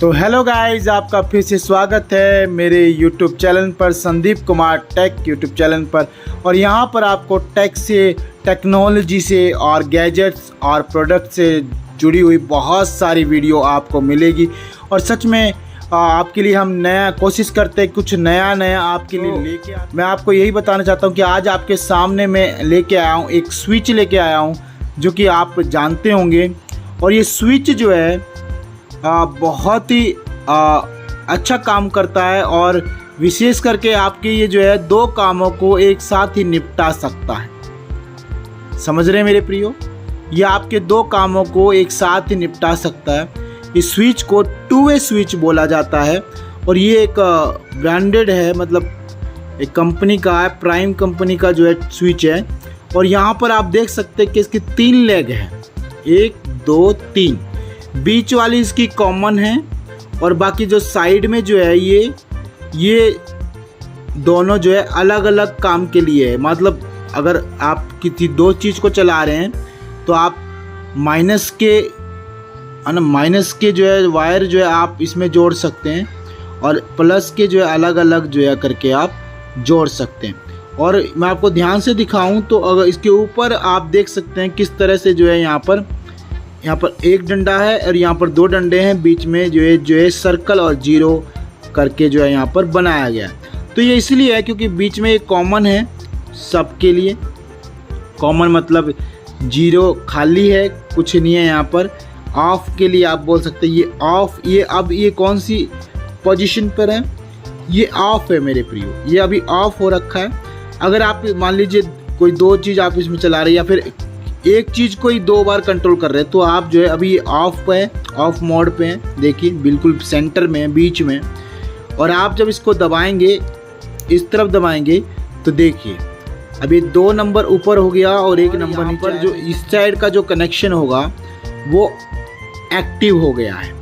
तो hello guys, आपका फिर से स्वागत है मेरे यूट्यूब चैनल पर, Sandeep Kumar take YouTube channel पर। और यहाँ पर आपको टेक से, टेक्नोलॉजी से और गैजेट्स और प्रोडक्ट से जुड़ी हुई बहुत सारी वीडियो आपको मिलेगी। और सच में आपके लिए हम नया कोशिश करते हैं, कुछ नया आपके लिए लेके मैं आपको यही बताना चाहता हूँ कि आज आपके सामने मैं लेके आया हूँ, एक स्विच लेके आया हूँ जो कि आप जानते होंगे। और ये स्विच जो है बहुत ही अच्छा काम करता है और विशेष करके आपके ये जो है दो कामों को एक साथ ही निपटा सकता है। समझ रहे हैं मेरे प्रियो, ये आपके दो कामों को एक साथ ही निपटा सकता है। इस स्विच को टू वे स्विच बोला जाता है और ये एक ब्रांडेड है, मतलब एक कंपनी का है, प्राइम कंपनी का जो है स्विच है। और यहाँ पर आप देख सकते हैं कि इसकी 3 लेग है, 1 2 3। बीच वाली इसकी कॉमन है और बाकी जो साइड में जो है ये दोनों जो है अलग अलग काम के लिए है। मतलब अगर आप किसी दो चीज़ को चला रहे हैं तो आप माइनस के जो है वायर जो है आप इसमें जोड़ सकते हैं और प्लस के जो है अलग अलग जो है करके आप जोड़ सकते हैं। और मैं आपको ध्यान से दिखाऊं तो अगर इसके ऊपर आप देख सकते हैं किस तरह से जो है यहाँ पर एक डंडा है और यहाँ पर 2 डंडे हैं, बीच में जो है सर्कल और जीरो करके जो है यहाँ पर बनाया गया है। तो ये इसलिए है क्योंकि बीच में एक कॉमन है सबके लिए। कॉमन मतलब जीरो खाली है, कुछ नहीं है। यहाँ पर ऑफ के लिए आप बोल सकते हैं ये ऑफ। ये अब ये कौन सी पोजीशन पर है? ये ऑफ है मेरे प्रियो, ये अभी ऑफ हो रखा है। अगर आप मान लीजिए कोई दो चीज़ आप इसमें चला रहे हैं या फिर एक चीज़ को ही 2 बार कंट्रोल कर रहे हैं तो आप जो है अभी ऑफ पे है, ऑफ मोड पे है। देखिए बिल्कुल सेंटर में है, बीच में। और आप जब इसको दबाएंगे, इस तरफ दबाएंगे तो देखिए अभी 2 नंबर ऊपर हो गया और 1 नंबर नीचे। पर जो इस साइड का जो कनेक्शन होगा वो एक्टिव हो गया है,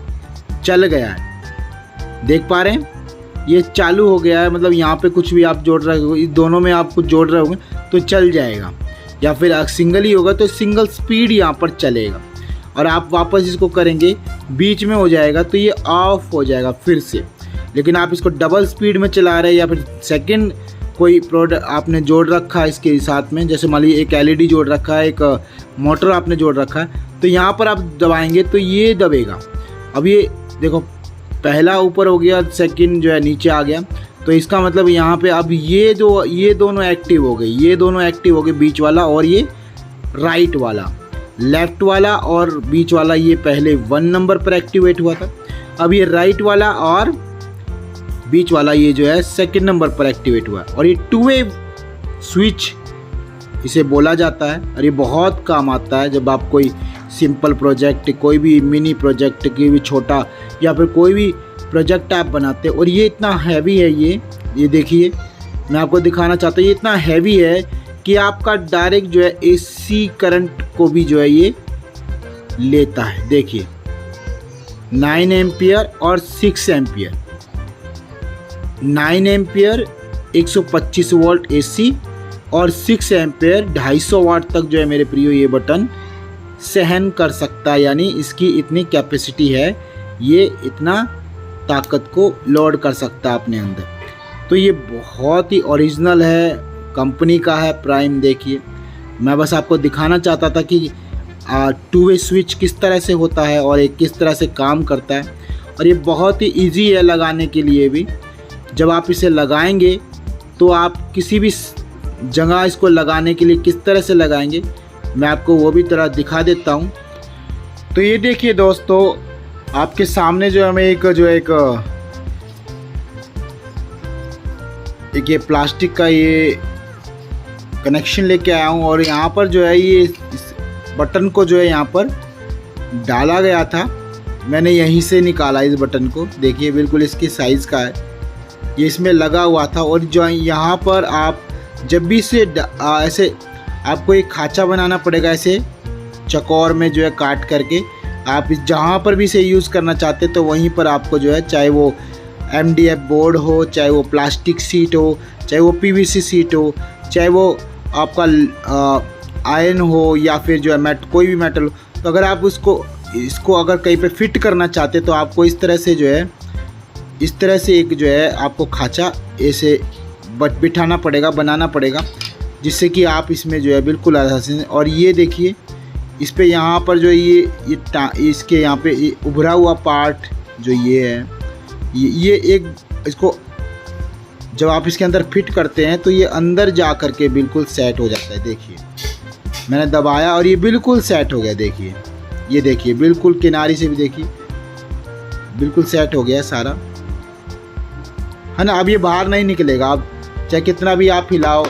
चल गया है। देख पा रहे हैं ये चालू हो गया है। मतलब यहाँ पे कुछ भी आप जोड़ रहे हो, इस दोनों में आप कुछ जोड़ रहे होंगे तो चल जाएगा, या फिर सिंगल ही होगा तो सिंगल स्पीड यहाँ पर चलेगा। और आप वापस इसको करेंगे बीच में हो जाएगा तो ये ऑफ हो जाएगा फिर से। लेकिन आप इसको डबल स्पीड में चला रहे हैं या फिर सेकंड कोई प्रोडक्ट आपने जोड़ रखा है इसके साथ में, जैसे मान लीजिए एक LED जोड़ रखा है, एक मोटर आपने जोड़ रखा है, तो यहाँ पर आप दबाएंगे तो ये दबेगा। अब ये देखो पहला ऊपर हो गया, सेकंड जो है नीचे आ गया। तो इसका मतलब यहाँ पे अब ये दोनों एक्टिव हो गए, ये दोनों एक्टिव हो गए, बीच वाला और ये राइट वाला। लेफ्ट वाला और बीच वाला ये पहले 1 नंबर पर एक्टिवेट हुआ था, अब ये राइट वाला और बीच वाला ये जो है 2nd नंबर पर एक्टिवेट हुआ। और ये 2 वे स्विच इसे बोला जाता है और ये बहुत काम आता है जब आप कोई सिंपल प्रोजेक्ट, कोई भी मिनी प्रोजेक्ट, कोई भी छोटा या फिर कोई भी प्रोजेक्ट आप बनाते हैं। और ये इतना हैवी है, ये देखिए मैं आपको दिखाना चाहता हूँ, ये इतना हैवी है कि आपका डायरेक्ट जो है AC करंट को भी जो है ये लेता है। देखिए 9 एम्पियर और 6 एम्पियर। 9 एम्पियर 125 वोल्ट AC और 6 एम्पियर 250 वाट तक जो है मेरे प्रियो ये बटन सहन कर सकता है। यानी इसकी इतनी कैपेसिटी है, ये इतना ताकत को लोड कर सकता है अपने अंदर। तो ये बहुत ही ओरिजिनल है, कंपनी का है, प्राइम। देखिए मैं बस आपको दिखाना चाहता था कि 2 वे स्विच किस तरह से होता है और ये किस तरह से काम करता है। और ये बहुत ही इजी है लगाने के लिए भी। जब आप इसे लगाएंगे तो आप किसी भी जगह इसको लगाने के लिए किस तरह से लगाएंगे मैं आपको वो भी तरह दिखा देता हूँ। तो ये देखिए दोस्तों, आपके सामने जो हमें एक ये प्लास्टिक का ये कनेक्शन लेके आया हूँ। और यहाँ पर जो है ये इस बटन को जो है यहाँ पर डाला गया था, मैंने यहीं से निकाला इस बटन को। देखिए बिल्कुल इसके साइज़ का है, ये इसमें लगा हुआ था। और जो यहाँ पर आप जब भी इसे ऐसे आपको एक खाँचा बनाना पड़ेगा, ऐसे चौकोर में जो है काट करके आप इस जहाँ पर भी इसे यूज़ करना चाहते तो वहीं पर आपको जो है, चाहे वो MDF बोर्ड हो, चाहे वो प्लास्टिक सीट हो, चाहे वो PVC सीट हो, चाहे वो आपका आयरन हो या फिर जो है कोई भी मेटल हो, तो अगर आप उसको इसको अगर कहीं पे फिट करना चाहते तो आपको इस तरह से जो है, इस तरह से एक जो है आपको खाँचा ऐसे बिठाना पड़ेगा, बनाना पड़ेगा, जिससे कि आप इसमें जो है बिल्कुल आसानी से। और ये देखिए इस पे यहाँ पर जो इसके यहाँ पे ये उभरा हुआ पार्ट जो ये है, ये एक इसको जब आप इसके अंदर फिट करते हैं तो ये अंदर जा कर के बिल्कुल सेट हो जाता है। देखिए मैंने दबाया और ये बिल्कुल सेट हो गया। देखिए ये देखिए बिल्कुल किनारी से भी देखिए बिल्कुल सेट हो गया सारा, है ना। अब ये बाहर नहीं निकलेगा, अब चाहे कितना भी आप हिलाओ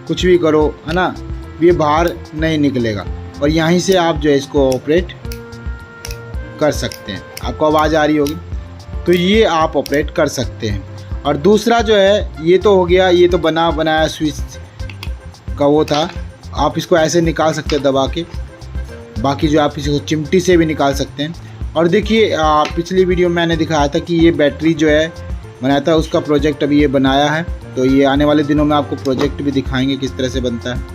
कुछ भी करो, है ना, ये बाहर नहीं निकलेगा। और यहीं से आप जो है इसको ऑपरेट कर सकते हैं। आपको आवाज़ आ रही होगी, तो ये आप ऑपरेट कर सकते हैं। और दूसरा जो है ये तो हो गया, ये तो बनाया स्विच का वो था, आप इसको ऐसे निकाल सकते हैं दबा के। बाकी जो आप इसको चिमटी से भी निकाल सकते हैं। और देखिए पिछली वीडियो में मैंने दिखाया था कि ये बैटरी जो है बनाया था, उसका प्रोजेक्ट अभी ये बनाया है। तो ये आने वाले दिनों में आपको प्रोजेक्ट भी दिखाएंगे किस तरह से बनता है।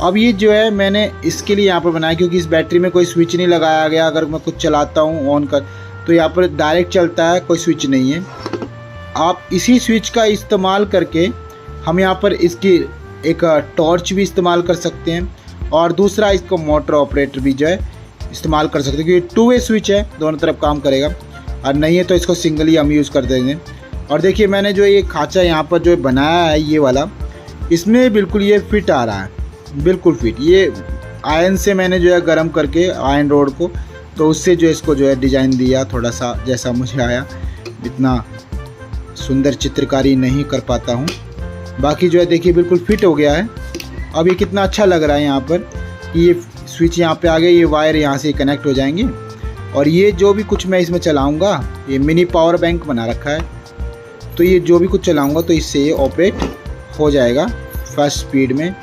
अब ये जो है मैंने इसके लिए यहाँ पर बनाया क्योंकि इस बैटरी में कोई स्विच नहीं लगाया गया। अगर मैं कुछ चलाता हूँ ऑन कर तो यहाँ पर डायरेक्ट चलता है, कोई स्विच नहीं है। आप इसी स्विच का इस्तेमाल करके हम यहाँ पर इसकी एक टॉर्च भी इस्तेमाल कर सकते हैं, और दूसरा इसको मोटर ऑपरेटर भी जो है इस्तेमाल कर सकते हैं, क्योंकि 2 वे स्विच है, दोनों तरफ काम करेगा। और नहीं है तो इसको सिंगली हम यूज़ कर देंगे। और देखिए मैंने जो ये खाँचा यहाँ पर जो बनाया है ये वाला, इसमें बिल्कुल ये फिट आ रहा है, बिल्कुल फिट। ये आयरन से मैंने जो है गर्म करके आयरन रोड को, तो उससे जो इसको जो है डिज़ाइन दिया थोड़ा सा जैसा मुझे आया। इतना सुंदर चित्रकारी नहीं कर पाता हूँ। बाकी जो है देखिए बिल्कुल फिट हो गया है। अब ये कितना अच्छा लग रहा है यहाँ पर कि ये स्विच यहाँ पे आ गया, ये वायर यहाँ से कनेक्ट हो जाएंगे। और ये जो भी कुछ मैं इसमें चलाऊँगा, ये मिनी पावर बैंक बना रखा है, तो ये जो भी कुछ चलाऊँगा तो इससे ये ऑपरेट हो जाएगा फर्स्ट स्पीड में,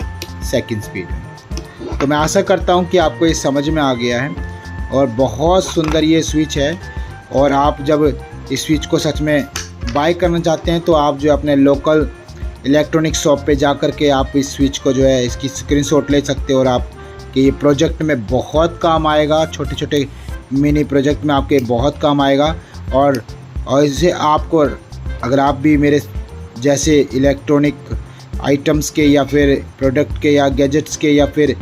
सेकंड स्पीड में। तो मैं आशा करता हूँ कि आपको ये समझ में आ गया है। और बहुत सुंदर ये स्विच है। और आप जब इस स्विच को सच में बाय करना चाहते हैं तो आप जो अपने लोकल इलेक्ट्रॉनिक शॉप पे जा कर के आप इस स्विच को जो है इसकी स्क्रीनशॉट ले सकते हो। और आप कि ये प्रोजेक्ट में बहुत काम आएगा, छोटे छोटे मिनी प्रोजेक्ट में आपके बहुत काम आएगा। और इसे आपको अगर आप भी मेरे जैसे इलेक्ट्रॉनिक आइटम्स के या फिर प्रोडक्ट के या गैजेट्स के या फिर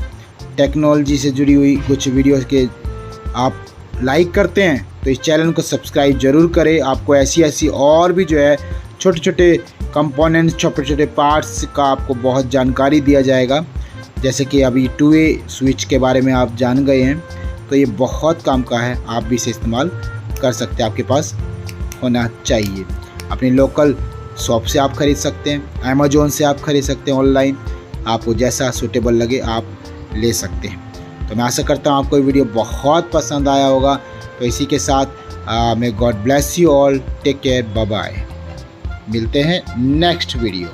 टेक्नोलॉजी से जुड़ी हुई कुछ वीडियोस के आप लाइक करते हैं तो इस चैनल को सब्सक्राइब ज़रूर करें। आपको ऐसी और भी जो है छोटे छोटे कंपोनेंट्स, छोटे छोटे पार्ट्स का आपको बहुत जानकारी दिया जाएगा। जैसे कि अभी 2 वे स्विच के बारे में आप जान गए हैं, तो ये बहुत काम का है, आप भी इसे इस्तेमाल कर सकते हैं, आपके पास होना चाहिए। अपनी लोकल शॉप से आप ख़रीद सकते हैं, अमेज़ॉन से आप ख़रीद सकते हैं, ऑनलाइन आपको जैसा सूटेबल लगे आप ले सकते हैं। तो मैं आशा करता हूँ आपको ये वीडियो बहुत पसंद आया होगा। तो इसी के साथ may god bless you all, take care, bye bye. मिलते हैं नेक्स्ट वीडियो।